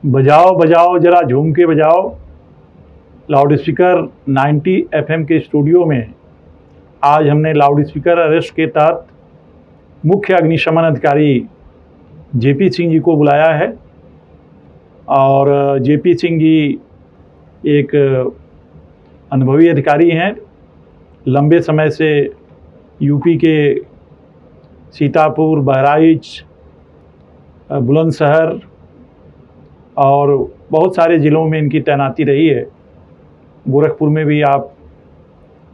बजाओ बजाओ जरा झूम के बजाओ। लाउड स्पीकर 90 FM के स्टूडियो में आज हमने लाउड स्पीकर अरेस्ट के तहत मुख्य अग्निशमन अधिकारी जेपी सिंह जी को बुलाया है। और जेपी सिंह जी एक अनुभवी अधिकारी हैं। लंबे समय से यूपी के सीतापुर, बहराइच, बुलंदशहर और बहुत सारे ज़िलों में इनकी तैनाती रही है। गोरखपुर में भी आप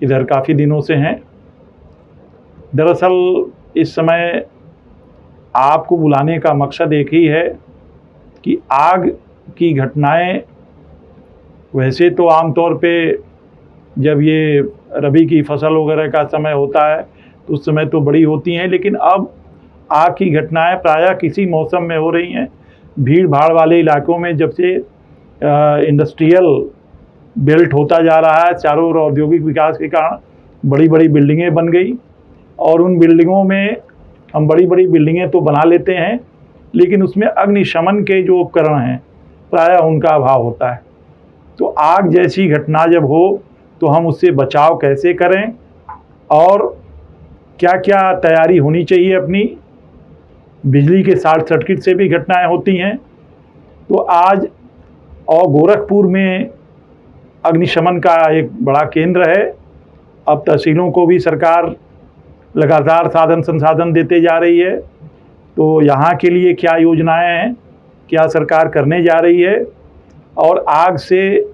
इधर काफ़ी दिनों से हैं। दरअसल इस समय आपको बुलाने का मकसद एक ही है कि आग की घटनाएं वैसे तो आमतौर पे जब ये रबी की फसल वगैरह का समय होता है तो उस समय तो बड़ी होती हैं, लेकिन अब आग की घटनाएं प्रायः किसी मौसम में हो रही हैं। भीड़ भाड़ वाले इलाकों में जब से इंडस्ट्रियल बेल्ट होता जा रहा है, चारों ओर औद्योगिक विकास के कारण बड़ी बड़ी बिल्डिंगें बन गई और उन बिल्डिंगों में हम बड़ी बड़ी बिल्डिंगें तो बना लेते हैं, लेकिन उसमें अग्निशमन के जो उपकरण हैं प्रायः उनका अभाव होता है। तो आग जैसी घटना जब हो तो हम उससे बचाव कैसे करें और क्या क्या तैयारी होनी चाहिए अपनी। बिजली के शॉर्ट सर्किट से भी घटनाएं होती हैं। तो आज और गोरखपुर में अग्निशमन का एक बड़ा केंद्र है। अब तहसीलों को भी सरकार लगातार साधन संसाधन देते जा रही है। तो यहाँ के लिए क्या योजनाएं हैं, क्या सरकार करने जा रही है और आग से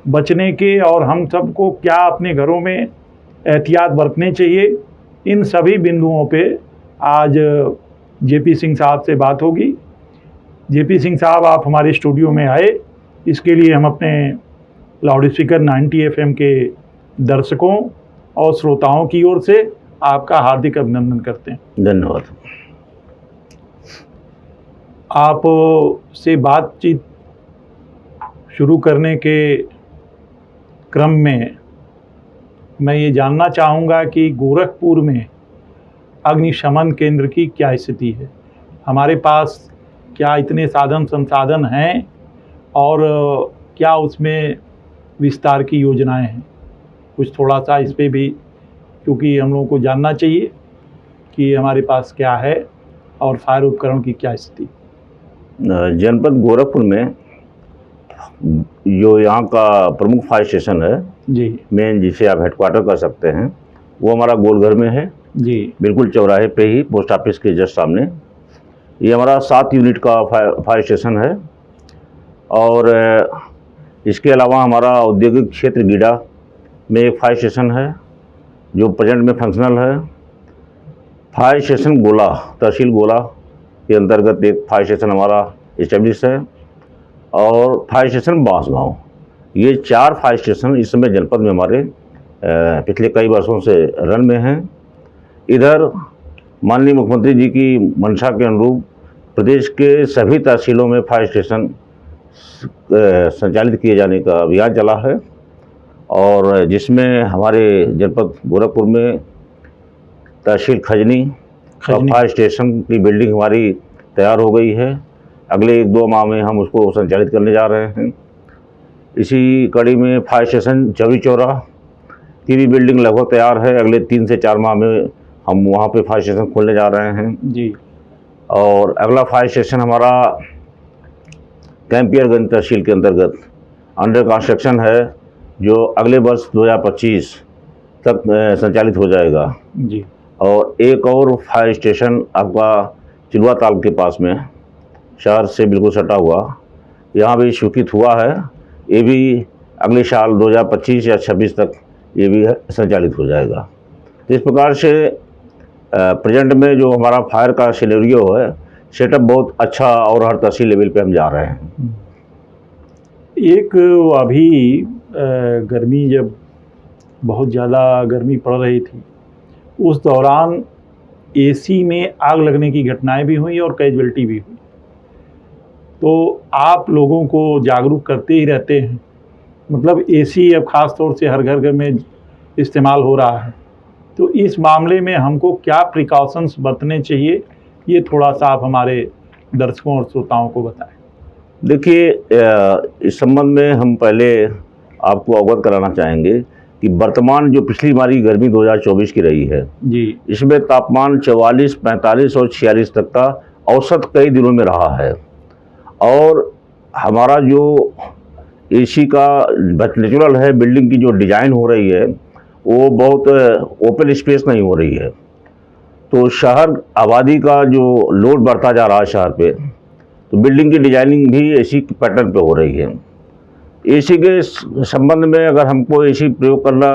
बचने के और हम सबको क्या अपने घरों में एहतियात बरतने चाहिए, इन सभी बिंदुओं पे आज जेपी सिंह साहब से बात होगी। जेपी सिंह साहब, आप हमारे स्टूडियो में आए, इसके लिए हम अपने लाउड स्पीकर 90 FM के दर्शकों और श्रोताओं की ओर से आपका हार्दिक अभिनंदन करते हैं। धन्यवाद। आप से बातचीत शुरू करने के क्रम में मैं ये जानना चाहूँगा कि गोरखपुर में अग्निशमन केंद्र की क्या स्थिति है। हमारे पास क्या इतने साधन संसाधन हैं और क्या उसमें विस्तार की योजनाएं हैं? कुछ थोड़ा सा इस पे भी, क्योंकि हम लोगों को जानना चाहिए कि हमारे पास क्या है और फायर उपकरण की क्या स्थिति। जनपद गोरखपुर में जो यहाँ का प्रमुख फायर स्टेशन है जी, मेन, जिसे आप हेडक्वार्टर कर सकते हैं, वो हमारा गोलघर में है जी, बिल्कुल चौराहे पे ही, पोस्ट ऑफिस के जस्ट सामने। ये हमारा 7 यूनिट का फायर स्टेशन है। और इसके अलावा हमारा औद्योगिक क्षेत्र गीडा में एक फायर स्टेशन है जो प्रेजेंट में फंक्शनल है। फायर स्टेशन गोला, तहसील गोला के अंतर्गत एक फायर स्टेशन हमारा इस्टेब्लिश है। और फायर स्टेशन बांसगांव, ये 4 फायर स्टेशन इस समय जनपद में हमारे पिछले कई वर्षों से रन में हैं। इधर माननीय मुख्यमंत्री जी की मंशा के अनुरूप प्रदेश के सभी तहसीलों में फायर स्टेशन संचालित किए जाने का अभियान चला है और जिसमें हमारे जनपद गोरखपुर में तहसील खजनी फायर स्टेशन की बिल्डिंग हमारी तैयार हो गई है। अगले 1-2 माह में हम उसको संचालित करने जा रहे हैं। इसी कड़ी में फायर स्टेशन चौरी चौरा की भी बिल्डिंग लगभग तैयार है। अगले 3 से 4 माह में हम वहाँ पे फायर स्टेशन खोलने जा रहे हैं जी। और अगला फायर स्टेशन हमारा कैंपियरगंज तहसील के अंतर्गत अंडर कंस्ट्रक्शन है, जो अगले वर्ष 2025 तक संचालित हो जाएगा जी। और एक और फायर स्टेशन आपका चिलवा ताल के पास में, शहर से बिल्कुल सटा हुआ, यहाँ भी स्वीकृत हुआ है। ये भी अगले साल 2025 या 26 तक ये भी संचालित हो जाएगा। तो इस प्रकार से प्रेजेंट में जो हमारा फायर का सिनेरियो है, सेटअप बहुत अच्छा और हर तहसील लेवल पे हम जा रहे हैं। एक अभी गर्मी, जब बहुत ज़्यादा गर्मी पड़ रही थी, उस दौरान एसी में आग लगने की घटनाएं भी हुई और कैजुअल्टी भी हुई। तो आप लोगों को जागरूक करते ही रहते हैं। मतलब एसी अब ख़ास तौर से हर घर में इस्तेमाल हो रहा है, तो इस मामले में हमको क्या प्रिकॉशंस बरतने चाहिए, ये थोड़ा सा आप हमारे दर्शकों और श्रोताओं को बताएं। देखिए, इस संबंध में हम पहले आपको अवगत कराना चाहेंगे कि वर्तमान जो पिछली हमारी गर्मी 2024 की रही है जी। इसमें तापमान 44, 45 और 46 तक का औसत कई दिनों में रहा है। और हमारा जो एसी का नेचुरल है, बिल्डिंग की जो डिज़ाइन हो रही है वो बहुत ओपन स्पेस नहीं हो रही है, तो शहर आबादी का जो लोड बढ़ता जा रहा है शहर पे, तो बिल्डिंग की डिजाइनिंग भी एसी पैटर्न पे हो रही है। एसी के संबंध में अगर हमको एसी प्रयोग करना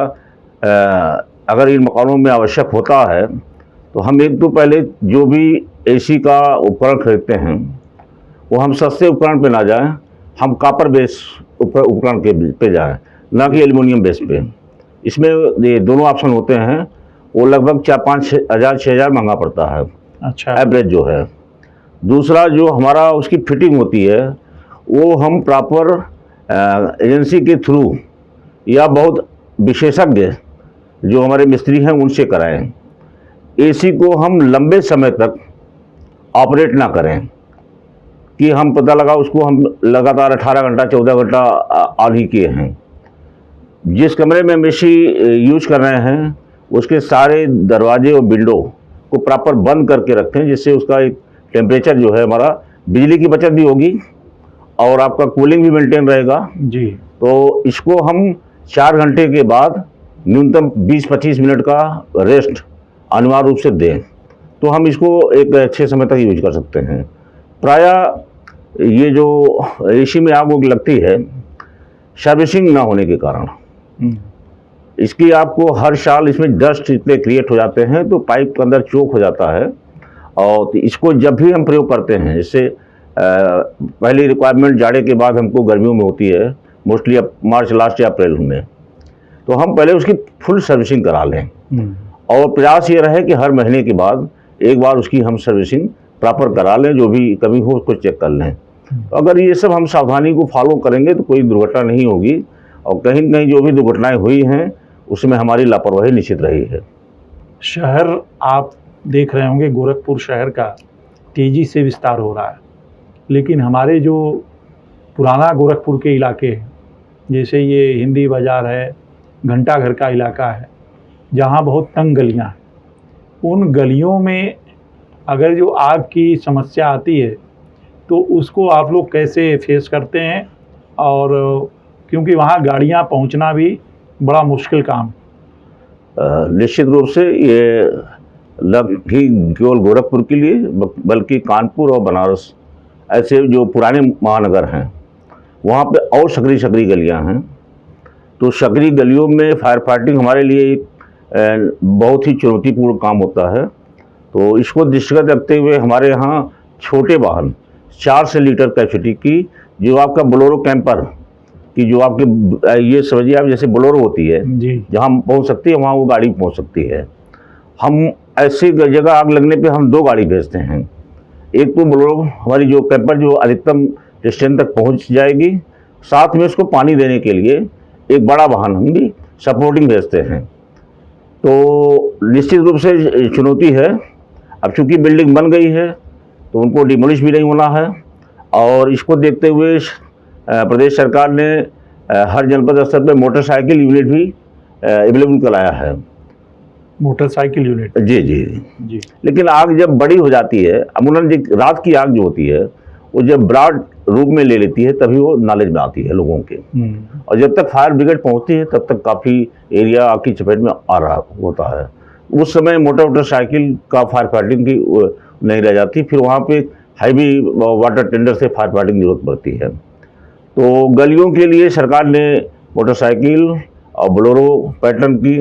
अगर इन मकानों में आवश्यक होता है तो हम एक तो पहले जो भी एसी का उपकरण खरीदते हैं वो हम सस्ते उपकरण पे ना जाएं, हम कॉपर बेस उपकरण के पे जाएं, ना कि एल्युमिनियम बेस पे। इसमें ये दोनों ऑप्शन होते हैं, वो लगभग 4-5 हज़ार 6 हज़ार महंगा पड़ता है, अच्छा। एवरेज जो है। दूसरा जो हमारा उसकी फिटिंग होती है वो हम प्रॉपर एजेंसी के थ्रू या बहुत विशेषज्ञ जो हमारे मिस्त्री हैं उनसे कराएं। एसी को हम लंबे समय तक ऑपरेट ना करें कि हम पता लगा उसको हम लगातार 18 घंटा 14 घंटा ऑन ही किए हैं। जिस कमरे में हम एसी यूज कर रहे हैं उसके सारे दरवाजे और विंडो को प्रॉपर बंद करके रखें, जिससे उसका एक टेम्परेचर जो है हमारा, बिजली की बचत भी होगी और आपका कूलिंग भी मेंटेन रहेगा जी। तो इसको हम 4 घंटे के बाद न्यूनतम 20-25 मिनट का रेस्ट अनिवार्य रूप से दें, तो हम इसको एक अच्छे समय तक यूज कर सकते हैं। प्रायः ये जो एसी में आग लगती है सर्विसिंग ना होने के कारण, इसकी आपको हर साल इसमें डस्ट इतने क्रिएट हो जाते हैं तो पाइप के अंदर चोक हो जाता है। और इसको जब भी हम प्रयोग करते हैं, इससे पहली रिक्वायरमेंट जाड़े के बाद हमको गर्मियों में होती है, मोस्टली अब मार्च लास्ट या अप्रैल में, तो हम पहले उसकी फुल सर्विसिंग करा लें और प्रयास ये रहे कि हर महीने के बाद एक बार उसकी हम सर्विसिंग प्रॉपर करा लें, जो भी कमी हो उसको चेक कर लें। तो अगर ये सब हम सावधानी को फॉलो करेंगे तो कोई दुर्घटना नहीं होगी, और कहीं न कहीं जो भी दुर्घटनाएं हुई हैं उसमें हमारी लापरवाही निश्चित रही है। शहर आप देख रहे होंगे, गोरखपुर शहर का तेज़ी से विस्तार हो रहा है, लेकिन हमारे जो पुराना गोरखपुर के इलाके हैं, जैसे ये हिंदी बाज़ार है, घंटाघर का इलाका है, जहाँ बहुत तंग गलियाँ हैं, उन गलियों में अगर जो आग की समस्या आती है तो उसको आप लोग कैसे फेस करते हैं? और क्योंकि वहाँ गाड़ियाँ पहुँचना भी बड़ा मुश्किल काम। निश्चित रूप से ये ही केवल गोरखपुर के लिए बल्कि कानपुर और बनारस ऐसे जो पुराने महानगर हैं वहाँ पे और सकरी गलियाँ हैं, तो सकरी गलियों में फायर फाइटिंग हमारे लिए एक बहुत ही चुनौतीपूर्ण काम होता है। तो इसको दृष्टिगत रखते हुए हमारे यहाँ छोटे वाहन 400 लीटर कैपेसिटी की, जो आपका बोलेरो कैंपर की, जो आपके ये समझिए आप जैसे बोलेरो होती है जी, जहाँ पहुँच सकती है वहाँ वो गाड़ी पहुँच सकती है। हम ऐसी जगह आग लगने पे हम 2 गाड़ी भेजते हैं। एक तो बोलेरो हमारी जो कैंपर जो अधिकतम डिस्टेंस तक पहुँच जाएगी, साथ में उसको पानी देने के लिए एक बड़ा वाहन हम भी सपोर्टिंग भेजते हैं। तो निश्चित रूप से चुनौती है। अब चूँकि बिल्डिंग बन गई है तो उनको डिमोलिश भी नहीं होना है, और इसको देखते हुए प्रदेश सरकार ने हर जनपद स्तर पर मोटरसाइकिल यूनिट भी अवेलेबल कराया है। Motorcycle unit. जी जी जी। लेकिन आग जब बड़ी हो जाती है, अमूमन रात की आग जो होती है वो जब ब्रॉड रूप में ले लेती है तभी वो नॉलेज में आती है लोगों के, और जब तक फायर ब्रिगेड पहुंचती है तब तक काफ़ी एरिया आग की चपेट में आ रहा होता है। उस समय मोटरसाइकिल का फायर फाइटिंग की नहीं रह जाती, फिर वहाँ पे हैवी वाटर टेंडर से फायर फाइटिंग की जरूरत पड़ती है। तो गलियों के लिए सरकार ने मोटरसाइकिल और बोलेरो पैटर्न की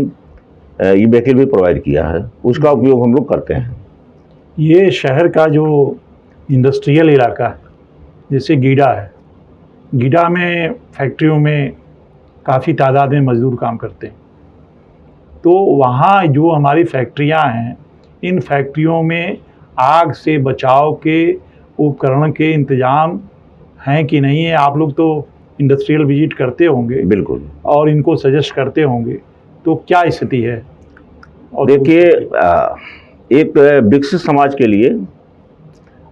ये व्हीकल भी प्रोवाइड किया है, उसका उपयोग हम लोग करते हैं। ये शहर का जो इंडस्ट्रियल इलाका है, जैसे गीडा है, गीडा में फैक्ट्रियों में काफ़ी तादाद में मज़दूर काम करते हैं, तो वहाँ जो हमारी फैक्ट्रियाँ हैं, इन फैक्ट्रियों में आग से बचाव के उपकरण के इंतज़ाम हैं कि नहीं है? आप लोग तो इंडस्ट्रियल विजिट करते होंगे, बिल्कुल, और इनको सजेस्ट करते होंगे, तो क्या स्थिति है? और देखिए, एक विकसित समाज के लिए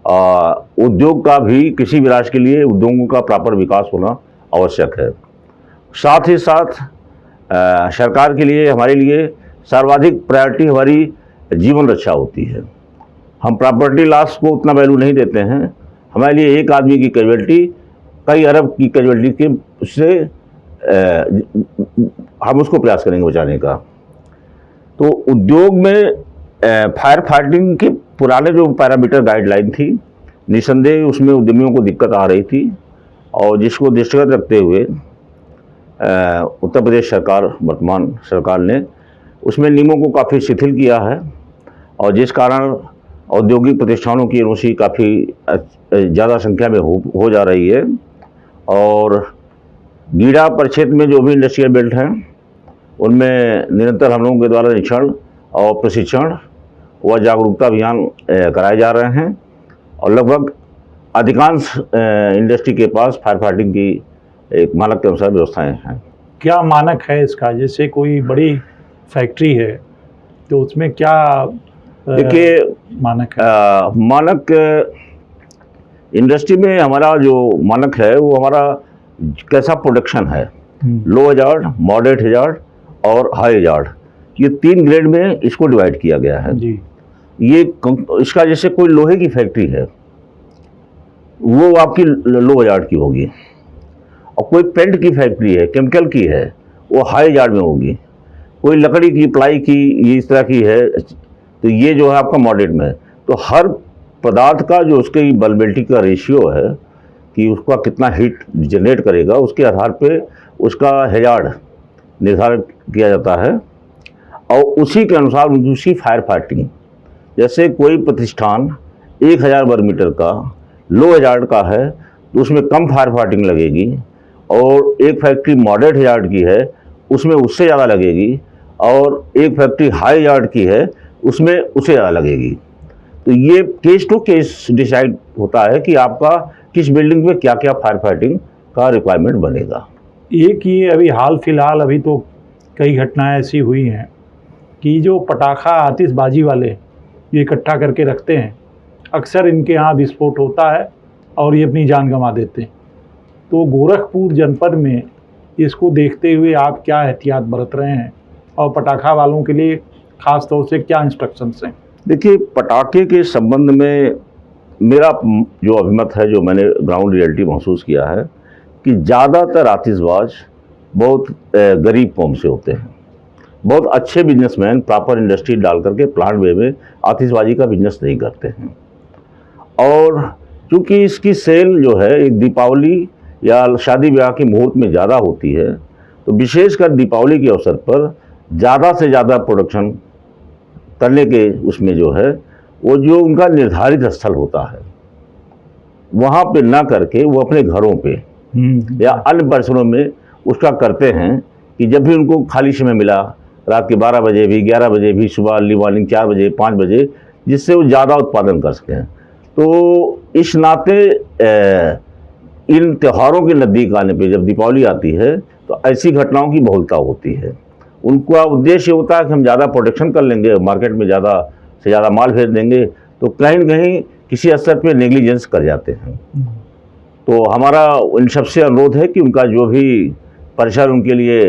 उद्योग का भी, किसी भी राष्ट्र के लिए उद्योगों का प्रॉपर विकास होना आवश्यक है। साथ ही साथ सरकार के लिए, हमारे लिए सर्वाधिक प्रायोरिटी हमारी जीवन रक्षा होती है। हम प्रॉपर्टी लॉस को उतना वैल्यू नहीं देते हैं। हमारे लिए एक आदमी की कैजुअल्टी कई अरब की कैजुअल्टी के उससे हम उसको प्रयास करेंगे बचाने का। तो उद्योग में फायर फाइटिंग के पुराने जो पैरामीटर गाइडलाइन थी, निसंदेह उसमें उद्यमियों को दिक्कत आ रही थी, और जिसको दृष्टिगत रखते हुए उत्तर प्रदेश सरकार, वर्तमान सरकार ने उसमें नियमों को काफ़ी शिथिल किया है, और जिस कारण औद्योगिक प्रतिष्ठानों की एनओसी काफ़ी ज़्यादा संख्या में हो जा रही है। और गीडा परिक्षेत्र में जो भी इंडस्ट्रियल बेल्ट हैं उनमें निरंतर हम लोगों के द्वारा निरीक्षण और प्रशिक्षण व जागरूकता अभियान कराए जा रहे हैं, और लगभग अधिकांश इंडस्ट्री के पास फायर फाइटिंग की एक मानक के अनुसार व्यवस्थाएं हैं। क्या मानक है इसका? जैसे कोई बड़ी फैक्ट्री है तो उसमें क्या देखिए, मानक है? मानक इंडस्ट्री में हमारा जो मानक है वो हमारा कैसा प्रोडक्शन है, लो हजार्ड, मॉडरेट हजार्ड और हाई हजार्ड, ये 3 ग्रेड में इसको डिवाइड किया गया है जी। ये इसका जैसे कोई लोहे की फैक्ट्री है वो आपकी लो हजार्ड की होगी, और कोई पेंट की फैक्ट्री है, केमिकल की है, वो हाई हजार्ड में होगी। कोई लकड़ी की, प्लाई की, ये इस तरह की है तो ये जो है आपका मॉडरेट में है। तो हर पदार्थ का जो उसके वल्नरेबिलिटी का रेशियो है कि उसका कितना हीट जनरेट करेगा, उसके आधार पे उसका हजार्ड निर्धारित किया जाता है, और उसी के अनुसार उसी फायर फाइटिंग, जैसे कोई प्रतिष्ठान 1000 वर्ग मीटर का लो हजार्ड का है तो उसमें कम फायर फाइटिंग लगेगी, और एक फैक्ट्री मॉडरेट हजार्ड की है उसमें उससे ज़्यादा लगेगी, और एक फैक्ट्री हाई हजार्ड की है उसमें उससे ज़्यादा लगेगी। तो ये केस टू केस डिसाइड होता है कि आपका किस बिल्डिंग में क्या क्या फायर फाइटिंग का रिक्वायरमेंट बनेगा। एक ये अभी हाल फिलहाल अभी तो कई घटनाएं ऐसी हुई हैं कि जो पटाखा आतिशबाजी वाले ये इकट्ठा करके रखते हैं, अक्सर इनके यहाँ विस्फोट होता है और ये अपनी जान गंवा देते हैं। तो गोरखपुर जनपद में इसको देखते हुए आप क्या एहतियात बरत रहे हैं, और पटाखा वालों के लिए ख़ास तौर से क्या इंस्ट्रक्शंस हैं? देखिए, पटाखे के संबंध में मेरा जो अभिमत है, जो मैंने ग्राउंड रियलिटी महसूस किया है कि ज़्यादातर आतिशबाज बहुत गरीब कौम से होते हैं। बहुत अच्छे बिजनेसमैन प्रॉपर इंडस्ट्री डाल करके प्लांट वे में आतिशबाजी का बिजनेस नहीं करते हैं, और चूँकि इसकी सेल जो है एक दीपावली या शादी ब्याह के मुहूर्त में ज़्यादा होती है, तो विशेषकर दीपावली के अवसर पर ज़्यादा से ज़्यादा प्रोडक्शन करने के उसमें जो है वो जो उनका निर्धारित स्थल होता है वहाँ पे ना करके वो अपने घरों पे या अन्य परिसरों में उसका करते हैं कि जब भी उनको खाली समय मिला, रात के 12 बजे भी, 11 बजे भी, सुबह अर्ली मॉर्निंग 4 बजे, 5 बजे, जिससे वो ज़्यादा उत्पादन कर सकें। तो इस नाते इन त्योहारों के नज़दीक आने पे, जब दीपावली आती है तो ऐसी घटनाओं की बहुलता होती है। उनका उद्देश्य होता है कि हम ज़्यादा प्रोडक्शन कर लेंगे, मार्केट में ज़्यादा से ज़्यादा माल भेज देंगे, तो कहीं न कहीं किसी स्तर पे नेग्लिजेंस कर जाते हैं। तो हमारा इन सबसे अनुरोध है कि उनका जो भी परिसर उनके लिए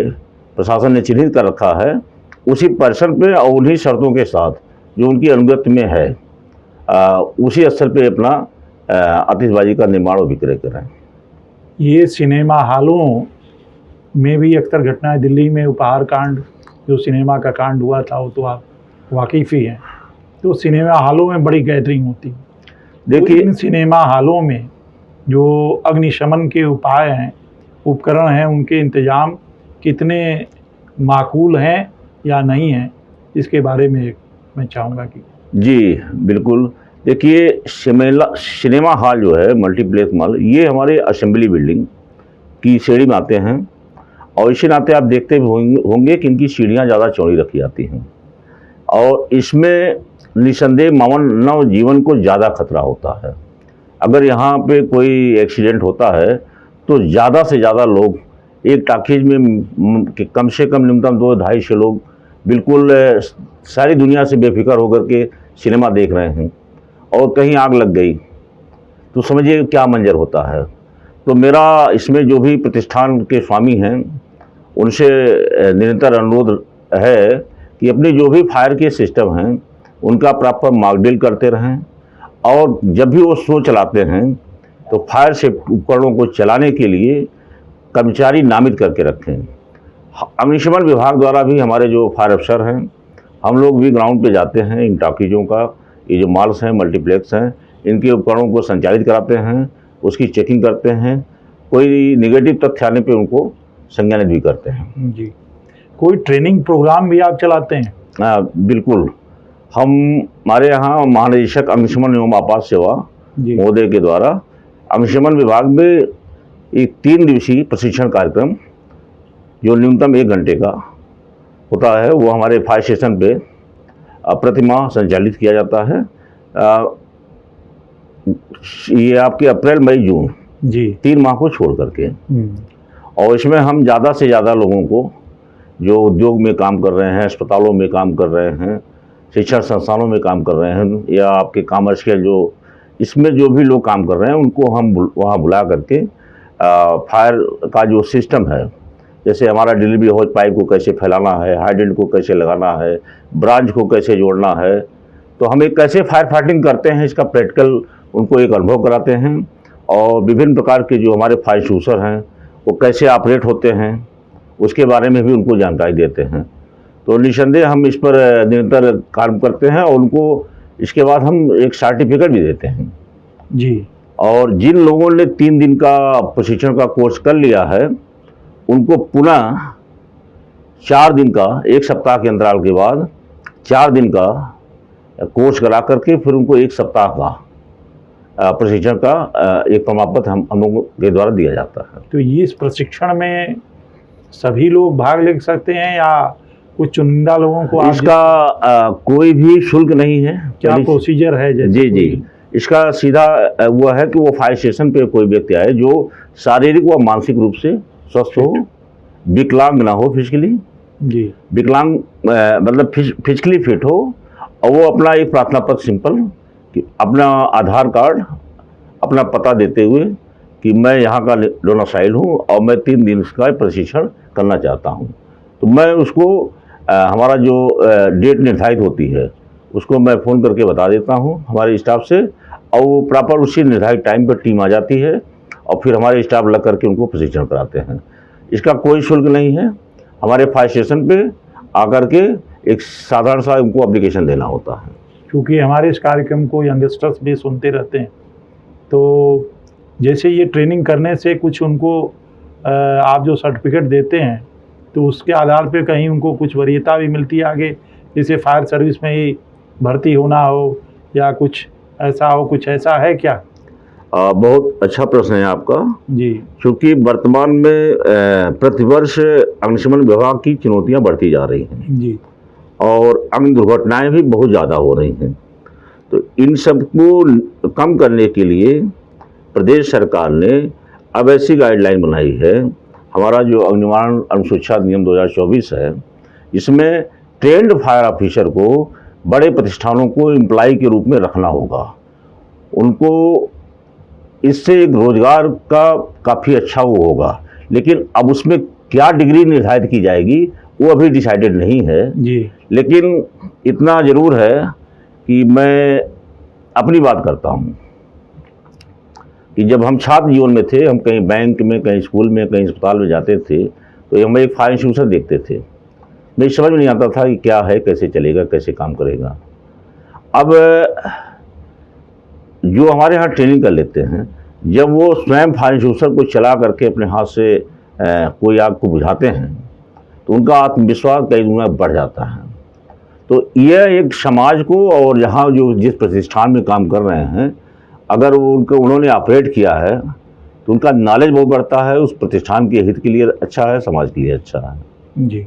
प्रशासन ने चिन्हित कर रखा है, उसी परिसर पे और उन्हीं शर्तों के साथ जो उनकी अनुगत्य में है, उसी स्तर पे अपना आतिशबाजी का निर्माण और विक्रय करें। ये सिनेमा हॉलों में भी अक्सर घटनाएं, दिल्ली में उपहार कांड जो सिनेमा का कांड हुआ था वो तो आप वाकिफ़ ही हैं। तो सिनेमा हॉलों में बड़ी गैदरिंग होती है। देखिए, इन सिनेमा हॉलों में जो अग्निशमन के उपाय हैं, उपकरण हैं, उनके इंतज़ाम कितने माकूल हैं या नहीं हैं, इसके बारे में मैं चाहूँगा कि। जी बिल्कुल। देखिए, सिनेमा हॉल जो है, मल्टीप्लेक्स मॉल, ये हमारे असेंबली बिल्डिंग की श्रेणी में आते हैं, और इसी नाते आप देखते होंगे कि इनकी सीढ़ियाँ ज़्यादा चौड़ी रखी जाती हैं, और इसमें निसंदेह मानव जीवन को ज़्यादा खतरा होता है। अगर यहाँ पे कोई एक्सीडेंट होता है तो ज़्यादा से ज़्यादा लोग एक टाकीज में कम से कम न्यूनतम 2-250 लोग बिल्कुल सारी दुनिया से बेफिक्र होकर के सिनेमा देख रहे हैं, और कहीं आग लग गई तो समझिए क्या मंजर होता है। तो मेरा इसमें जो भी प्रतिष्ठान के स्वामी हैं उनसे निरंतर अनुरोध है कि अपने जो भी फायर के सिस्टम हैं उनका प्रॉपर मॉक ड्रिल करते रहें, और जब भी वो शो चलाते हैं तो फायर सेफ्टी उपकरणों को चलाने के लिए कर्मचारी नामित करके रखें। अग्निशमन विभाग द्वारा भी हमारे जो फायर अफसर हैं, हम लोग भी ग्राउंड पे जाते हैं, इन टॉकीजों का ये जो मॉल्स हैं, मल्टीप्लेक्स हैं, इनके उपकरणों को संचालित कराते हैं, उसकी चेकिंग करते हैं, कोई निगेटिव तथ्य आने पे उनको संज्ञानित भी करते हैं। जी, कोई ट्रेनिंग प्रोग्राम भी आप चलाते हैं? बिल्कुल, हमारे यहाँ महानिदेशक अग्निशमन एवं आपात सेवा जी। महोदय के द्वारा अग्निशमन विभाग में एक 3 दिवसीय प्रशिक्षण कार्यक्रम जो न्यूनतम 1 घंटे का होता है, वो हमारे फायर स्टेशन पे प्रतिमाह संचालित किया जाता है। ये आपके अप्रैल मई जून जी 3 माह को छोड़ करके, और इसमें हम ज़्यादा से ज़्यादा लोगों को जो उद्योग में काम कर रहे हैं, अस्पतालों में काम कर रहे हैं, शिक्षण संस्थानों में काम कर रहे हैं, या आपके कॉमर्शियल जो इसमें जो भी लोग काम कर रहे हैं उनको हम वहाँ बुला करके फायर का जो सिस्टम है, जैसे हमारा डिलीवरी हॉज पाइप को कैसे फैलाना है, हाइड्रेंट को कैसे लगाना है, ब्रांच को कैसे जोड़ना है, तो हम एक कैसे फायर फाइटिंग करते हैं इसका प्रैक्टिकल उनको एक अनुभव कराते हैं, और विभिन्न प्रकार के जो हमारे फायर एक्सटिंग्विशर हैं वो कैसे ऑपरेट होते हैं उसके बारे में भी उनको जानकारी देते हैं। तो निसंदेह हम इस पर निरंतर काम करते हैं, और उनको इसके बाद हम एक सर्टिफिकेट भी देते हैं जी। और जिन लोगों ने 3 दिन का प्रशिक्षण का कोर्स कर लिया है उनको पुनः 4 दिन का, 1 सप्ताह के अंतराल के बाद 4 दिन का कोर्स करा करके फिर उनको 1 सप्ताह का प्रशिक्षण का एक प्रमाण पत्र हम लोगों के द्वारा दिया जाता है। तो ये इस प्रशिक्षण में सभी लोग भाग ले सकते हैं या कुछ चुनिंदा लोगों को? इसका कोई भी शुल्क नहीं है। क्या प्रोसीजर है? जैसे जी जी, इसका सीधा हुआ है कि वो फायर स्टेशन पे कोई व्यक्ति आए जो शारीरिक व मानसिक रूप से स्वस्थ हो, विकलांग ना हो, फिजिकली जी विकलांग मतलब फिजिकली फिट हो, और वो अपना एक प्रार्थना पत्र सिंपल कि अपना आधार कार्ड, अपना पता देते हुए कि मैं यहाँ का डोमिसाइल हूँ और मैं 3 दिन का प्रशिक्षण करना चाहता हूँ, तो मैं उसको हमारा जो डेट निर्धारित होती है उसको मैं फ़ोन करके बता देता हूँ हमारे स्टाफ से, और वो प्रॉपर उसी निर्धारित टाइम पर टीम आ जाती है और फिर हमारे स्टाफ लग करके उनको प्रशिक्षण कराते हैं। इसका कोई शुल्क नहीं है। हमारे फायर स्टेशन पे आकर के एक साधारण सा उनको एप्लीकेशन देना होता है। क्योंकि हमारे इस कार्यक्रम को यंगस्टर्स भी सुनते रहते हैं, तो जैसे ये ट्रेनिंग करने से कुछ उनको आप जो सर्टिफिकेट देते हैं तो उसके आधार पे कहीं उनको कुछ वरीयता भी मिलती है आगे, जैसे फायर सर्विस में ही भर्ती होना हो या कुछ ऐसा हो, कुछ ऐसा है क्या? बहुत अच्छा प्रश्न है आपका जी। क्योंकि वर्तमान में प्रतिवर्ष अग्निशमन विभाग की चुनौतियां बढ़ती जा रही हैं जी, और अग्नि दुर्घटनाएं भी बहुत ज़्यादा हो रही हैं। तो इन सब को कम करने के लिए प्रदेश सरकार ने अब ऐसी गाइडलाइन बनाई है, हमारा जो अग्निशमन अनुसूची नियम 2024 है, इसमें ट्रेंड फायर ऑफिसर को बड़े प्रतिष्ठानों को एम्प्लॉय के रूप में रखना होगा। उनको इससे एक रोजगार का काफ़ी अच्छा वो होगा, लेकिन अब उसमें क्या डिग्री निर्धारित की जाएगी वो अभी डिसाइडेड नहीं है जी। लेकिन इतना ज़रूर है कि मैं अपनी बात करता हूँ कि जब हम छात्र जीवन में थे, हम कहीं बैंक में, कहीं स्कूल में, कहीं अस्पताल में जाते थे तो हम एक फायर एक्सटिंग्विशर देखते थे। मेरी समझ में नहीं आता था कि क्या है, कैसे चलेगा, कैसे काम करेगा। अब जो हमारे यहाँ ट्रेनिंग कर लेते हैं, जब वो स्वयं फायर एक्सटिंग्विशर को चला करके अपने हाथ से कोई आग को बुझाते हैं तो उनका आत्मविश्वास कई गुना बढ़ जाता है। तो यह एक समाज को, और यहाँ जो जिस प्रतिष्ठान में काम कर रहे हैं, अगर उन्होंने ऑपरेट किया है तो उनका नॉलेज बहुत बढ़ता है, उस प्रतिष्ठान के हित के लिए अच्छा है, समाज के लिए अच्छा है। जी।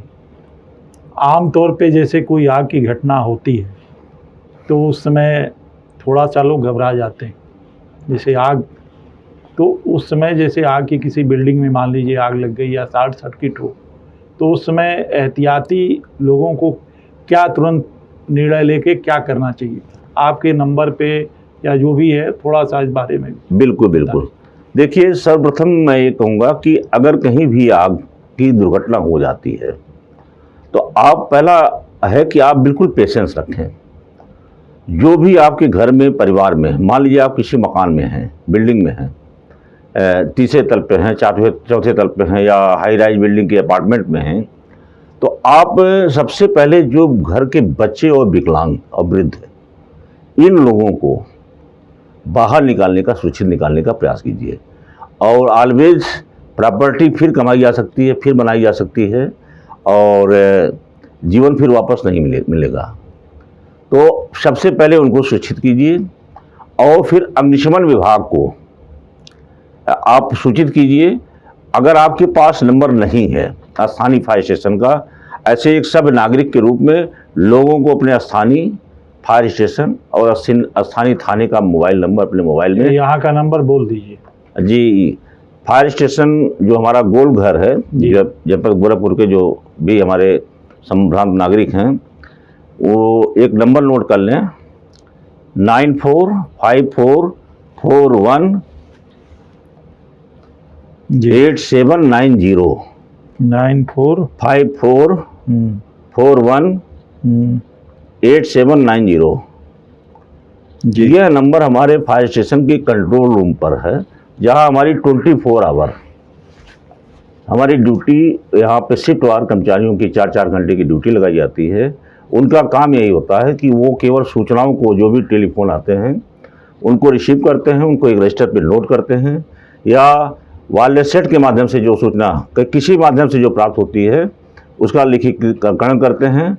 आम तौर पे जैसे कोई आग की घटना होती है तो उस समय थोड़ा सा लोग घबरा जाते हैं, जैसे आग, तो उस समय जैसे आग की किसी बिल्डिंग में मान लीजिए आग लग गई या शॉर्ट सर्किट हो, तो उस समय एहतियाती लोगों को क्या तुरंत निर्णय लेके क्या करना चाहिए? आपके नंबर पे या जो भी है, थोड़ा सा इस बारे में। बिल्कुल बिल्कुल। देखिए, सर्वप्रथम मैं ये कहूँगा कि अगर कहीं भी आग की दुर्घटना हो जाती है तो आप पहला है कि आप बिल्कुल पेशेंस रखें। जो भी आपके घर में, परिवार में, मान लीजिए आप किसी मकान में हैं, बिल्डिंग में हैं, तीसरे तल पे हैं, चौथे तल पे हैं, या हाई राइज बिल्डिंग के अपार्टमेंट में हैं, तो आप सबसे पहले जो घर के बच्चे और विकलांग और वृद्ध, इन लोगों को बाहर निकालने का, सुरक्षित निकालने का प्रयास कीजिए। और ऑलवेज प्रॉपर्टी फिर कमाई जा सकती है, फिर बनाई जा सकती है, और जीवन फिर वापस नहीं मिलेगा। तो सबसे पहले उनको सूचित कीजिए, और फिर अग्निशमन विभाग को आप सूचित कीजिए। अगर आपके पास नंबर नहीं है स्थानीय फायर स्टेशन का, ऐसे एक सब नागरिक के रूप में लोगों को अपने स्थानीय फायर स्टेशन और स्थानीय थाने का मोबाइल नंबर अपने मोबाइल में, यहाँ का नंबर बोल दीजिए जी। फायर स्टेशन जो हमारा गोल घर है जनपद गोरखपुर के, जो भी हमारे संभ्रांत नागरिक हैं, वो एक नंबर नोट कर लें, 945441 8790 945441 8790। यह नंबर हमारे फायर स्टेशन के कंट्रोल रूम पर है, जहां हमारी 24 आवर हमारी ड्यूटी, यहाँ पे शिफ्ट वार कर्मचारियों की 4-4 घंटे की ड्यूटी लगाई जाती है। उनका काम यही होता है कि वो केवल सूचनाओं को, जो भी टेलीफोन आते हैं उनको रिसीव करते हैं, उनको एक रजिस्टर पे नोट करते हैं, या वायरलेस सेट के माध्यम से जो सूचना किसी माध्यम से जो प्राप्त होती है उसका लिखितकरण करते हैं,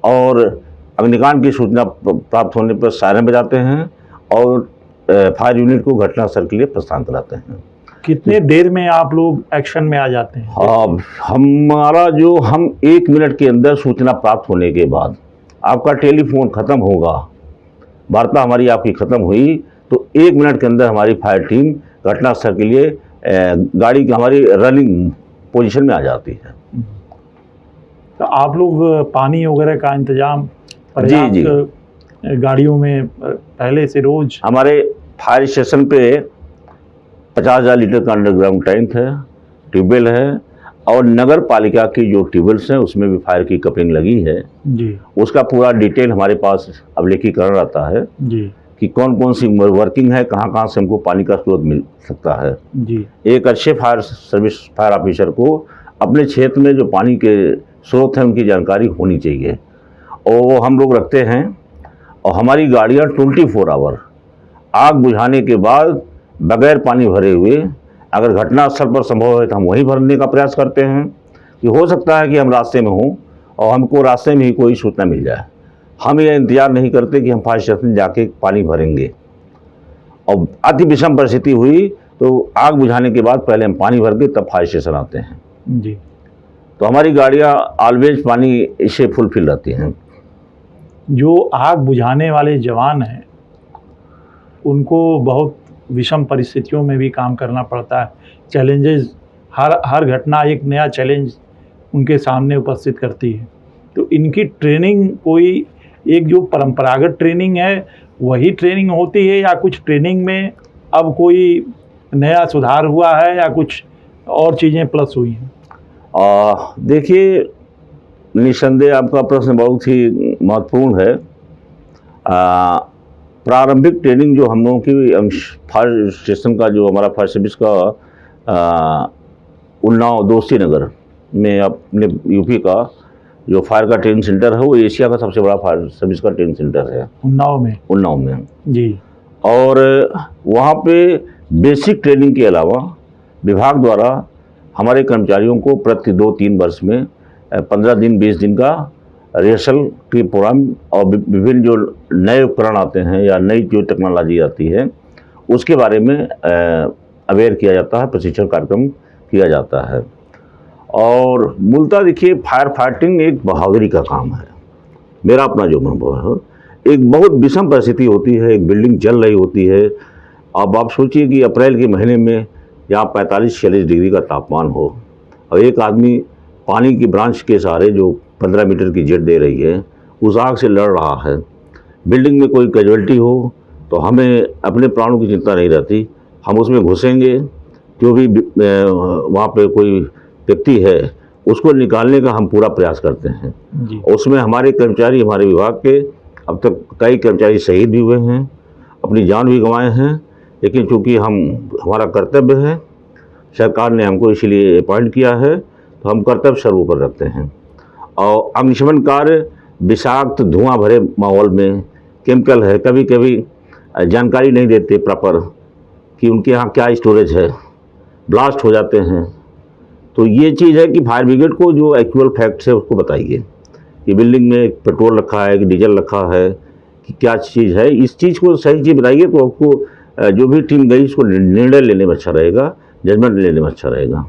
और अग्निकांड की सूचना प्राप्त होने पर सायरन बजाते हैं और फायर यूनिट को घटनास्थल के लिए प्रस्थान कराते हैं। कितने देर में आप लोग एक्शन में आ जाते हैं? हम 1 मिनट के अंदर सूचना प्राप्त होने के बाद, आपका टेलीफोन खत्म होगा, वार्ता हमारी आपकी खत्म हुई, तो 1 मिनट के अंदर हमारी फायर टीम घटनास्थल के लिए गाड़ी हमारी रनिंग पोजीशन में आ जाती है। तो आप लोग पानी वगैरह का इंतजाम जी गाड़ियों में पहले से रोज? हमारे फायर स्टेशन पे 50,000 लीटर का अंडरग्राउंड टैंक है, ट्यूबवेल है, और नगर पालिका की जो ट्यूबवेल्स हैं उसमें भी फायर की कपलिंग लगी है जी। उसका पूरा डिटेल हमारे पास अभिलेखीकरण आता है जी कि कौन कौन सी वर्किंग है, कहाँ कहाँ से हमको पानी का स्रोत मिल सकता है जी। एक अच्छे फायर ऑफिसर को अपने क्षेत्र में जो पानी के स्रोत हैं उनकी जानकारी होनी चाहिए, और वो हम लोग रखते हैं। और हमारी गाड़ियाँ 24 आवर आग बुझाने के बाद बगैर पानी भरे हुए, अगर घटनास्थल पर संभव है तो हम वहीं भरने का प्रयास करते हैं, कि हो सकता है कि हम रास्ते में हों और हमको रास्ते में ही कोई सूचना मिल जाए। हम ये इंतजार नहीं करते कि हम फायर स्टेशन जाके पानी भरेंगे, और अति विषम परिस्थिति हुई तो आग बुझाने के बाद पहले हम पानी भर के तब फायर स्टेशन आते हैं जी। तो हमारी गाड़ियाँ ऑलवेज पानी इससे फुलफिल रहती हैं। जो आग बुझाने वाले जवान हैं उनको बहुत विषम परिस्थितियों में भी काम करना पड़ता है। चैलेंजेस, हर घटना एक नया चैलेंज उनके सामने उपस्थित करती है। तो इनकी ट्रेनिंग कोई एक जो परंपरागत ट्रेनिंग है वही ट्रेनिंग होती है, या कुछ ट्रेनिंग में अब कोई नया सुधार हुआ है, या कुछ और चीज़ें प्लस हुई हैं? देखिए, निस्संदेह आपका प्रश्न बहुत ही महत्वपूर्ण है। प्रारंभिक ट्रेनिंग जो हम लोगों की फायर स्टेशन का, जो हमारा फायर सर्विस का उन्नाव दोस्ती नगर में अपने यूपी का जो फायर का ट्रेनिंग सेंटर है, वो एशिया का सबसे बड़ा फायर सर्विस का ट्रेनिंग सेंटर है उन्नाव में जी। और वहाँ पे बेसिक ट्रेनिंग के अलावा विभाग द्वारा हमारे कर्मचारियों को प्रति 2-3 वर्ष में 15 दिन 20 दिन का रिहर्सल के प्रोग्राम, और विभिन्न जो नए उपकरण आते हैं या नई जो टेक्नोलॉजी आती है उसके बारे में अवेयर किया जाता है, प्रशिक्षण कार्यक्रम किया जाता है। और मूलतः देखिए, फायर फाइटिंग एक बहादुरी का काम है। मेरा अपना जो अनुभव है, एक बहुत विषम परिस्थिति होती है, एक बिल्डिंग जल रही होती है। अब आप सोचिए कि अप्रैल के महीने में जहाँ 45-46 डिग्री का तापमान हो, और एक आदमी पानी की ब्रांच के सहारे जो 15 मीटर की जेट दे रही है, उस आग से लड़ रहा है। बिल्डिंग में कोई कैजुअल्टी हो तो हमें अपने प्राणों की चिंता नहीं रहती। हम उसमें घुसेंगे, जो भी वहाँ पे कोई व्यक्ति है उसको निकालने का हम पूरा प्रयास करते हैं। जी। उसमें हमारे कर्मचारी, हमारे विभाग के अब तक कई कर्मचारी शहीद भी हुए हैं, अपनी जान भी गंवाए हैं, लेकिन चूँकि हमारा कर्तव्य है, सरकार ने हमको इसीलिए अपॉइंट किया है, तो हम कर्तव्य सर्वोपरि रखते हैं। और अग्निशमन कार्य विषाक्त धुआं भरे माहौल में, केमिकल है, कभी कभी जानकारी नहीं देते प्रॉपर कि उनके यहाँ क्या स्टोरेज है, ब्लास्ट हो जाते हैं। तो ये चीज़ है कि फायर ब्रिगेड को जो एक्चुअल फैक्ट्स है उसको बताइए कि बिल्डिंग में पेट्रोल रखा है कि डीजल रखा है कि क्या चीज़ है, इस चीज़ को सही चीज़ बताइए, तो आपको जो भी टीम गई उसको निर्णय लेने में अच्छा रहेगा, जजमेंट लेने में अच्छा रहेगा।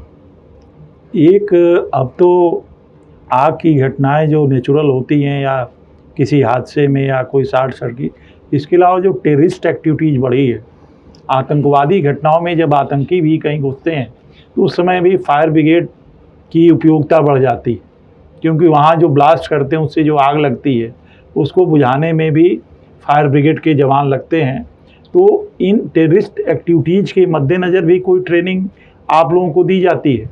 एक अब तो आग की घटनाएं जो नेचुरल होती हैं या किसी हादसे में या कोई शॉर्ट सर्किट, इसके अलावा जो टेररिस्ट एक्टिविटीज़ बढ़ी है, आतंकवादी घटनाओं में जब आतंकी भी कहीं घुसते हैं तो उस समय भी फायर ब्रिगेड की उपयोगिता बढ़ जाती है, क्योंकि वहाँ जो ब्लास्ट करते हैं उससे जो आग लगती है उसको बुझाने में भी फायर ब्रिगेड के जवान लगते हैं। तो इन टेररिस्ट एक्टिविटीज़ के मद्देनज़र भी कोई ट्रेनिंग आप लोगों को दी जाती है?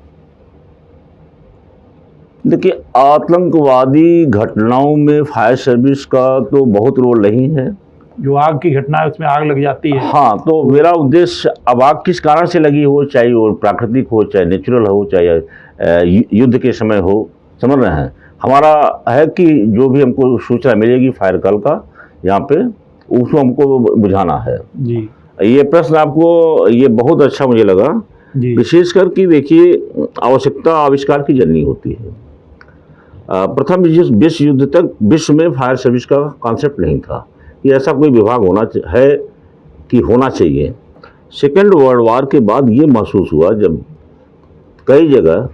देखिए, आतंकवादी घटनाओं में फायर सर्विस का तो बहुत रोल नहीं है। जो आग की घटना है उसमें आग लग जाती है। हाँ, तो मेरा उद्देश्य, अब आग किस कारण से लगी हो, चाहे वो प्राकृतिक हो, चाहे नेचुरल हो, चाहे युद्ध के समय हो, समझ रहे हैं, हमारा है कि जो भी हमको सूचना मिलेगी फायर कॉल का यहाँ पे, उसको हमको बुझाना है। जी ये प्रश्न आपको ये बहुत अच्छा मुझे लगा, जी। विशेषकर कि देखिए, आवश्यकता आविष्कार की जननी होती है। प्रथम विश्व युद्ध तक विश्व में फायर सर्विस का कॉन्सेप्ट नहीं था कि ऐसा कोई विभाग है कि होना चाहिए। सेकेंड वर्ल्ड वॉर के बाद ये महसूस हुआ, जब कई जगह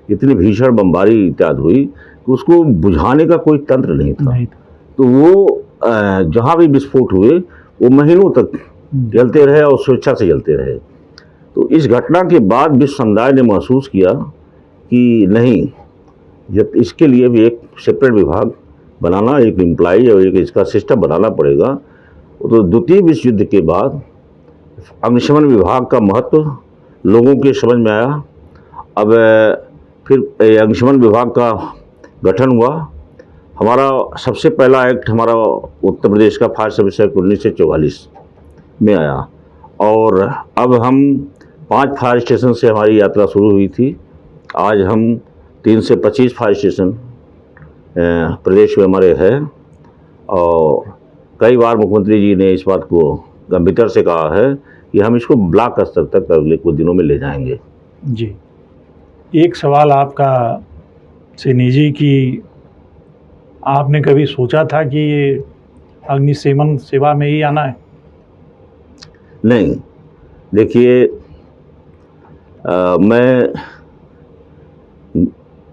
इतनी भीषण बमबारी इत्यादि हुई कि उसको बुझाने का कोई तंत्र नहीं था। तो वो जहाँ भी विस्फोट हुए वो महीनों तक जलते रहे और स्वेच्छा से जलते रहे। तो इस घटना के बाद विश्व समुदाय ने महसूस किया कि नहीं, जब इसके लिए भी एक सेपरेट विभाग बनाना, एक एम्प्लॉई और एक इसका सिस्टम बनाना पड़ेगा। तो द्वितीय विश्व युद्ध के बाद अग्निशमन विभाग का महत्व लोगों के समझ में आया। अब फिर अग्निशमन विभाग का गठन हुआ। हमारा सबसे पहला एक्ट हमारा उत्तर प्रदेश का फायर सर्विस एक्ट 1944 में आया, और अब हम 5 फायर स्टेशन से हमारी यात्रा शुरू हुई थी। आज हम 3 से 25 फायर स्टेशन प्रदेश में हमारे हैं, और कई बार मुख्यमंत्री जी ने इस बात को गंभीरता से कहा है कि हम इसको ब्लॉक स्तर तक अगले कुछ दिनों में ले जाएंगे। जी, एक सवाल आपका से निजी कि आपने कभी सोचा था कि ये अग्निशमन सेवा में ही आना है? नहीं, देखिए, मैं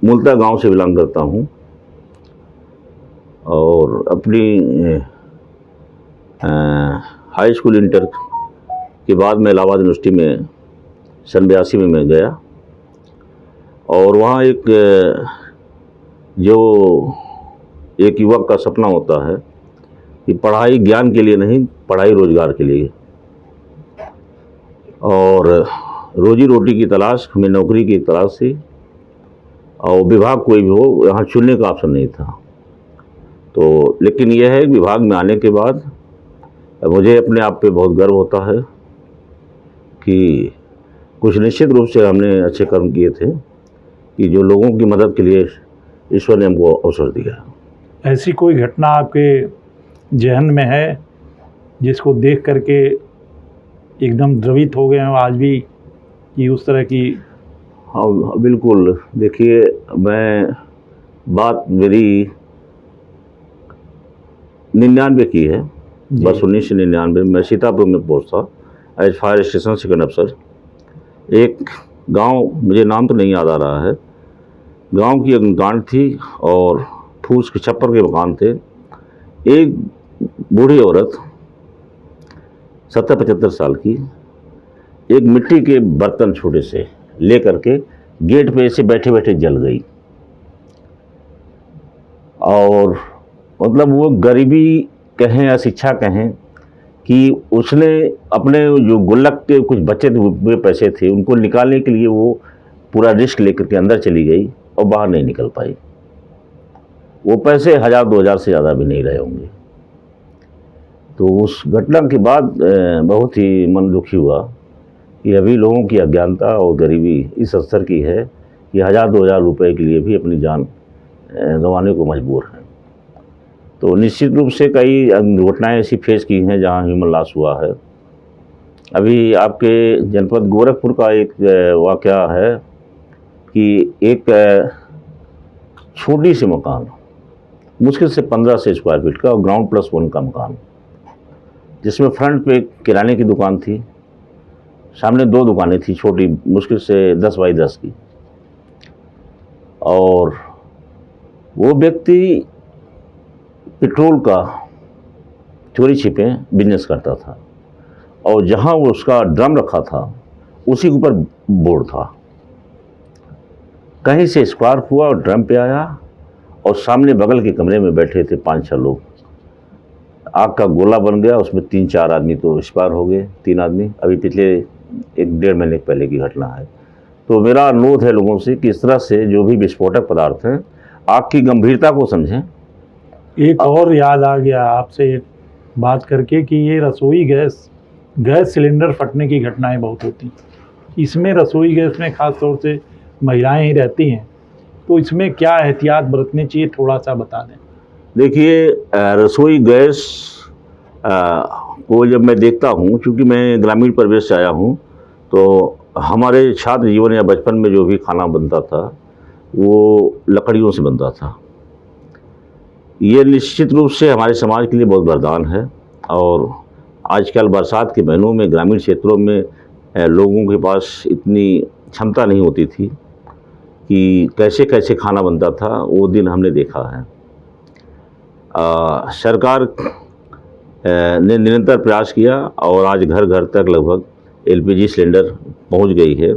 मूलतः गांव से बिलोंग करता हूं, और अपनी हाई स्कूल इंटर के बाद मैं इलाहाबाद यूनिवर्सिटी में सन 82 में मैं गया, और वहाँ एक युवक का सपना होता है कि पढ़ाई ज्ञान के लिए नहीं, पढ़ाई रोजगार के लिए, और रोजी रोटी की तलाश, हमें नौकरी की तलाश थी, और विभाग कोई भी हो, यहाँ चुनने का ऑप्शन नहीं था। तो लेकिन यह है, विभाग में आने के बाद मुझे अपने आप पे बहुत गर्व होता है कि कुछ निश्चित रूप से हमने अच्छे कर्म किए थे कि जो लोगों की मदद के लिए ईश्वर ने हमको अवसर दिया। ऐसी कोई घटना आपके जहन में है जिसको देख करके एकदम द्रवित हो गए हो आज भी कि उस तरह की? हाँ, बिल्कुल। देखिए, बात मेरी 99 की है, बस 1999 में मैं सीतापुर में पहुंचा एज फायर स्टेशन सेकंड अफसर। एक गांव, मुझे नाम तो नहीं याद आ रहा है, गांव की अग्निकांड थी और फूस के छप्पर के मकान थे। एक बूढ़ी औरत 70-75 साल की एक मिट्टी के बर्तन छोटे से ले करके गेट पे ऐसे बैठे बैठे जल गई, और मतलब वो गरीबी कहें या शिक्षा कहें कि उसने अपने जो गुल्लक के कुछ बचे हुए पैसे थे उनको निकालने के लिए वो पूरा रिस्क लेकर के अंदर चली गई और बाहर नहीं निकल पाई। वो पैसे 1000-2000 से ज़्यादा भी नहीं रहे होंगे। तो उस घटना के बाद बहुत ही मन दुखी हुआ कि अभी लोगों की अज्ञानता और गरीबी इस स्तर की है कि 1000-2000 रुपए के लिए भी अपनी जान गंवाने को मजबूर हैं। तो निश्चित रूप से कई दुर्घटनाएं ऐसी फेस की हैं जहां ह्यूमन लॉस हुआ है। अभी आपके जनपद गोरखपुर का एक वाक़या है कि एक छोटी सी मकान, मुश्किल से 1500 स्क्वायर फीट का और ग्राउंड प्लस 1 का मकान, जिसमें फ्रंट पे एक किराने की दुकान थी, सामने 2 दुकानें थी छोटी, मुश्किल से 10 बाई 10 की। और वो व्यक्ति पेट्रोल का चोरी छिपे बिजनेस करता था और जहां वो उसका ड्रम रखा था उसी के ऊपर बोर्ड था। कहीं से स्क्वार्क हुआ और ड्रम पे आया और सामने बगल के कमरे में बैठे थे 5-6 लोग। आग का गोला बन गया, उसमें 3-4 आदमी तो एक्सपायर हो गए, 3 आदमी। अभी पिछले 1-1.5 महीने पहले की घटना है। तो मेरा अनुरोध है लोगों से कि इस तरह से जो भी विस्फोटक पदार्थ हैं, आग की गंभीरता को समझें। एक और याद आ गया आपसे बात करके कि ये रसोई गैस सिलेंडर फटने की घटनाएं बहुत होती। इसमें रसोई गैस में ख़ास तौर से महिलाएं ही रहती हैं, तो इसमें क्या एहतियात बरतनी चाहिए, थोड़ा सा बता दें। देखिए, रसोई गैस को जब मैं देखता हूँ, चूँकि मैं ग्रामीण परिवेश से आया हूँ, तो हमारे छात्र जीवन या बचपन में जो भी खाना बनता था वो लकड़ियों से बनता था। ये निश्चित रूप से हमारे समाज के लिए बहुत वरदान है। और आजकल बरसात के महीनों में ग्रामीण क्षेत्रों में लोगों के पास इतनी क्षमता नहीं होती थी कि कैसे कैसे खाना बनता था, वो दिन हमने देखा है। सरकार ने निरंतर प्रयास किया और आज घर घर तक लगभग एलपीजी सिलेंडर पहुंच गई है।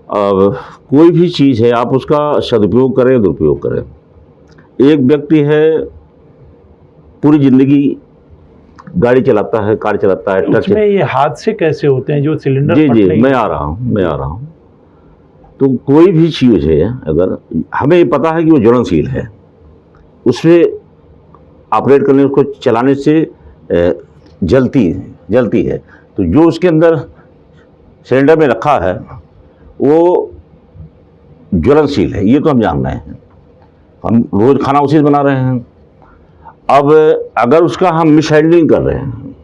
अब कोई भी चीज़ है, आप उसका सदुपयोग करें, दुरुपयोग करें। एक व्यक्ति है पूरी ज़िंदगी गाड़ी चलाता है, कार चलाता है, ट्रक। इसमें ये हादसे कैसे होते हैं जो सिलेंडर जी, मैं आ रहा हूँ। तो कोई भी चीज़ है, अगर हमें पता है कि वो ज्वलनशील है, उसमें ऑपरेट करने, उसको चलाने से जलती है, तो जो उसके अंदर सिलेंडर में रखा है वो ज्वलनशील है, ये तो हम जान रहे हैं। हम रोज़ खाना उसी से बना रहे हैं। अब अगर उसका हम मिसहैंडलिंग कर रहे हैं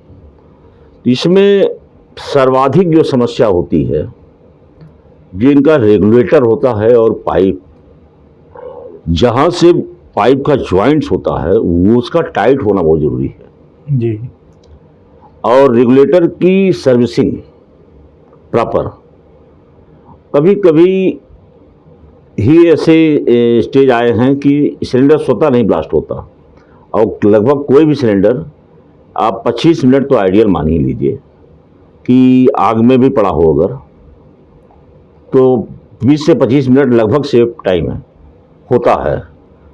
तो इसमें सर्वाधिक जो समस्या होती है, जिनका रेगुलेटर होता है और पाइप, जहाँ से पाइप का जॉइंट्स होता है वो उसका टाइट होना बहुत ज़रूरी है जी। और रेगुलेटर की सर्विसिंग प्रॉपर। कभी कभी ही ऐसे स्टेज आए हैं कि सिलेंडर स्वतः नहीं ब्लास्ट होता, और लगभग कोई भी सिलेंडर आप 25 मिनट तो आइडियल मान ही लीजिए कि आग में भी पड़ा हो अगर, तो 20 से 25 मिनट लगभग सेफ टाइम होता है।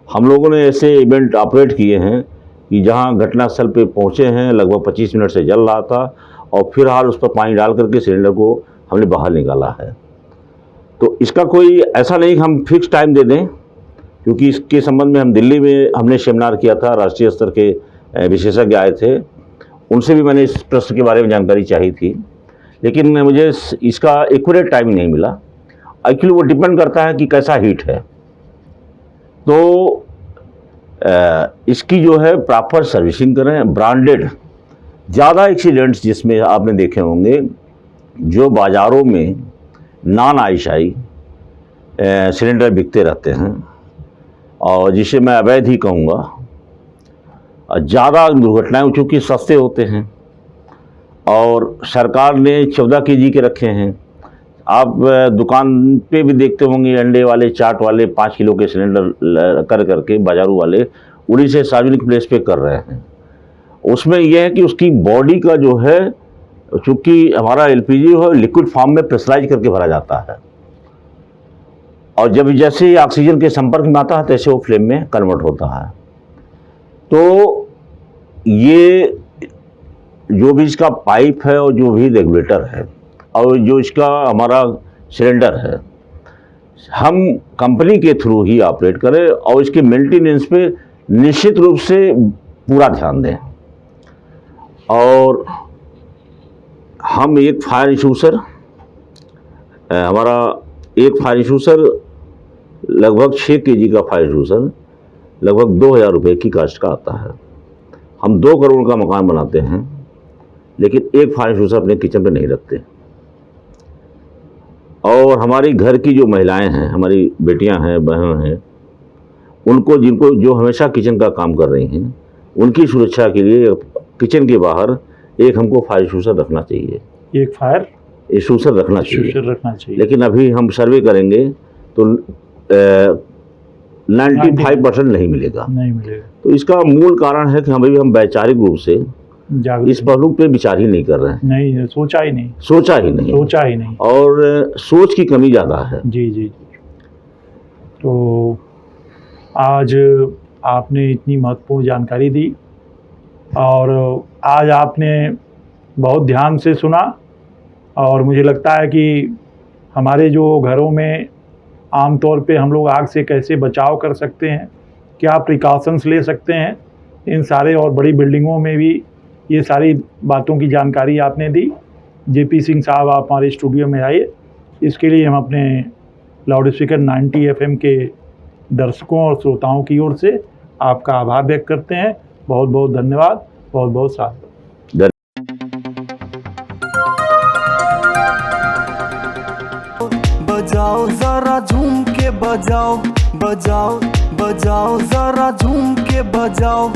हम लोगों ने ऐसे इवेंट ऑपरेट किए हैं कि जहां घटनास्थल पे पहुंचे हैं, लगभग 25 मिनट से जल रहा था और फिर हाल उस पर पानी डाल करके सिलेंडर को हमने बाहर निकाला है। तो इसका कोई ऐसा नहीं कि हम फिक्स टाइम दे दें, क्योंकि इसके संबंध में हम दिल्ली में हमने सेमिनार किया था, राष्ट्रीय स्तर के विशेषज्ञ आए थे, उनसे भी मैंने इस प्रश्न के बारे में जानकारी चाहिए थी, लेकिन मुझे इसका एक्यूरेट टाइम नहीं मिला। एक्चुअली वो डिपेंड करता है कि कैसा हीट है। तो इसकी जो है प्रॉपर सर्विसिंग करें, ब्रांडेड। ज़्यादा एक्सीडेंट्स जिसमें आपने देखे होंगे, जो बाज़ारों में नॉन आईएसआई सिलेंडर बिकते रहते हैं और जिसे मैं अवैध ही कहूँगा। ज़्यादा दुर्घटनाएं चूँकि सस्ते होते हैं और सरकार ने 14 केजी के रखे हैं। आप दुकान पे भी देखते होंगे, अंडे वाले, चाट वाले 5 किलो के सिलेंडर कर करके बाजारू वाले उड़ी से सार्वजनिक प्लेस पे कर रहे हैं। उसमें यह है कि उसकी बॉडी का जो है, चूँकि हमारा एलपीजी है लिक्विड फॉर्म में प्रेशराइज करके भरा जाता है और जब जैसे ही ऑक्सीजन के संपर्क में आता है तैसे वो फ्लेम में कन्वर्ट होता है। तो ये जो भी इसका पाइप है और जो भी रेगुलेटर है और जो इसका हमारा सिलेंडर है, हम कंपनी के थ्रू ही ऑपरेट करें और इसके मेंटेनेंस पे निश्चित रूप से पूरा ध्यान दें। और हम एक फायर एक्सटिंग्विशर, हमारा एक फायर एक्सटिंग्विशर लगभग 6 kg का फायर एक्सटिंग्विशर लगभग 2000 रुपये की कास्ट का आता है। हम 2 करोड़ का मकान बनाते हैं, लेकिन एक फायर एक्सटिंग्विशर अपने किचन पे नहीं रखते। और हमारी घर की जो महिलाएं हैं, हमारी बेटियां हैं, बहन हैं, उनको जिनको जो हमेशा किचन का काम कर रही हैं, उनकी सुरक्षा के लिए किचन के बाहर एक हमको फायर एक्सटिंग्विशर रखना चाहिए, एक फायर एक्सटिंग्विशर रखना रखना चाहिए। लेकिन अभी हम सर्वे करेंगे तो 95% नहीं मिलेगा। तो इसका मूल कारण है कि हम वैचारिक रूप से इस पहलू पे विचार ही नहीं कर रहे हैं। नहीं, सोचा ही नहीं। और सोच की कमी ज़्यादा है। जी। तो आज आपने इतनी महत्वपूर्ण जानकारी दी और आज आपने बहुत ध्यान से सुना, और मुझे लगता है कि हमारे जो घरों में आमतौर पे हम लोग आग से कैसे बचाव कर सकते हैं, क्या प्रिकॉशंस ले सकते हैं, इन सारे और बड़ी बिल्डिंगों में भी ये सारी बातों की जानकारी आपने दी। जेपी सिंह साहब, आप हमारे स्टूडियो में आए, इसके लिए हम अपने लाउड स्पीकर 90 FM के दर्शकों और श्रोताओं की ओर से आपका आभार व्यक्त करते हैं। बहुत बहुत धन्यवाद, बहुत बहुत साधुवाद। बजाओ जरा झूम के बजाओ, बजाओ जरा झूम के बजाओ।